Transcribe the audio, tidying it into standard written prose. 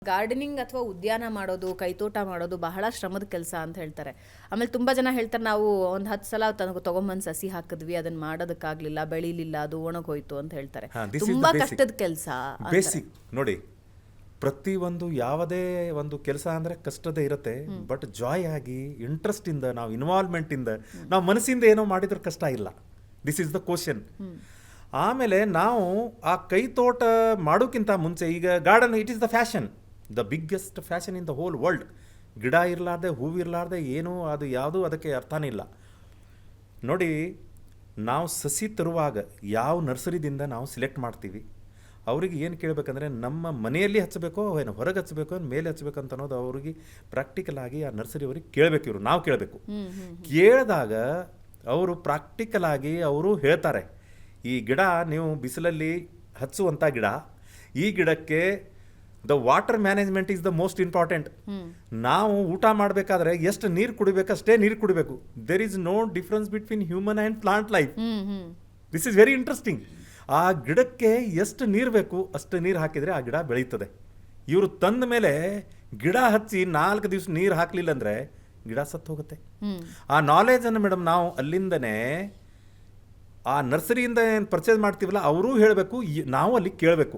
Gardening ಅಥವಾ ಉದ್ಯಾನ ಮಾಡೋದು, ಕೈತೋಟ ಮಾಡೋದು ಬಹಳ ಶ್ರಮದ ಕೆಲಸ ಅಂತ ಹೇಳ್ತಾರೆ. ಆಮೇಲೆ ತುಂಬಾ ಜನ ಹೇಳ್ತಾರೆ, ನಾವು ಒಂದು 10 ಸಲ ತಗೊಂಬಂದು ಸಸಿ ಹಾಕಿದ್ವಿ, ಅದನ್ನ ಮಾಡೋದಕ್ಕಾಗ್ಲಿಲ್ಲ, ಬೆಳಿಲಿಲ್ಲ, ಅದು ಒಣಗೋಯ್ತು ಅಂತ ಹೇಳ್ತಾರೆ. ತುಂಬಾ ಕಷ್ಟದ ಕೆಲಸ. ಬೇಸಿಕ್ ನೋಡಿ, ಪ್ರತಿಯೊಂದು ಯಾವುದೇ ಒಂದು ಕೆಲಸ ಅಂದರೆ ಕಷ್ಟದೇ ಇರುತ್ತೆ. ಬಟ್ ಜಾಯ್ ಆಗಿ ಇಂಟ್ರೆಸ್ಟ್ ಇಂದ ನಾವು ಇನ್ವಾಲ್ವ್ಮೆಂಟ್ ಇಂದ ನಾವು ಮನಸ್ಸಿಂದ ಏನೋ ಮಾಡಿದ್ರೆ ಕಷ್ಟ ಇಲ್ಲ. This is the question. ಆಮೇಲೆ ನಾವು ಆ ಕೈತೋಟ ಮಾಡೋಕ್ಕಿಂತ ಮುಂಚೆ ಈಗ garden it is the fashion, the biggest fashion in the whole world. ಗಿಡ ಇರಲಾರ್ದೆ, ಹೂವು ಇರಲಾರ್ದೆ ಏನೂ ಅದು ಯಾವುದೂ ಅದಕ್ಕೆ ಅರ್ಥನೇ ಇಲ್ಲ. ನೋಡಿ, ನಾವು ಸಸಿ ತರುವಾಗ ಯಾವ ನರ್ಸರಿದಿಂದ ನಾವು ಸಿಲೆಕ್ಟ್ ಮಾಡ್ತೀವಿ, ಅವ್ರಿಗೆ ಏನು ಕೇಳಬೇಕಂದ್ರೆ ನಮ್ಮ ಮನೆಯಲ್ಲಿ ಹಚ್ಚಬೇಕೋ ಏನು ಹೊರಗೆ ಹಚ್ಚಬೇಕೋ ಮೇಲೆ ಹಚ್ಚಬೇಕು ಅಂತ ಅನ್ನೋದು ಅವ್ರಿಗೆ ಪ್ರಾಕ್ಟಿಕಲ್ ಆಗಿ ಆ ನರ್ಸರಿ ಅವ್ರಿಗೆ ಕೇಳಬೇಕು. ಇವರು ನಾವು ಕೇಳಬೇಕು. ಕೇಳಿದಾಗ ಅವರು ಪ್ರಾಕ್ಟಿಕಲ್ ಆಗಿ ಅವರು ಹೇಳ್ತಾರೆ, ಈ ಗಿಡ ನೀವು ಬಿಸಿಲಲ್ಲಿ ಹಚ್ಚುವಂಥ ಗಿಡ, ಈ ಗಿಡಕ್ಕೆ the water management is the most important. ನಾವು ಊಟ ಮಾಡಬೇಕಾದ್ರೆ ಎಷ್ಟು ನೀರು ಕುಡಿಬೇಕು ಅಷ್ಟೇ ನೀರು ಕುಡಿಬೇಕು. There is no difference between human and plant life. This is very interesting. ಆ ಗಿಡಕ್ಕೆ ಎಷ್ಟು ನೀರು ಬೇಕು ಅಷ್ಟು ನೀರು ಹಾಕಿದರೆ ಆ ಗಿಡ ಬೆಳೀತದೆ. ಇವರು ತಂದ ಮೇಲೆ ಗಿಡ ಹಚ್ಚಿ 4 ದಿವಸ ನೀರು ಹಾಕಲಿಲ್ಲ ಅಂದರೆ ಗಿಡ ಸತ್ತು ಹೋಗುತ್ತೆ. ಆ ನಾಲೆಜನ್ನು ಮೇಡಮ್ ನಾವು ಅಲ್ಲಿಂದನೇ ಆ ನರ್ಸರಿಯಿಂದ ಏನು ಪರ್ಚೇಸ್ ಮಾಡ್ತೀವಲ್ಲ ಅವರೂ ಹೇಳಬೇಕು, ನಾವು ಅಲ್ಲಿ ಕೇಳಬೇಕು.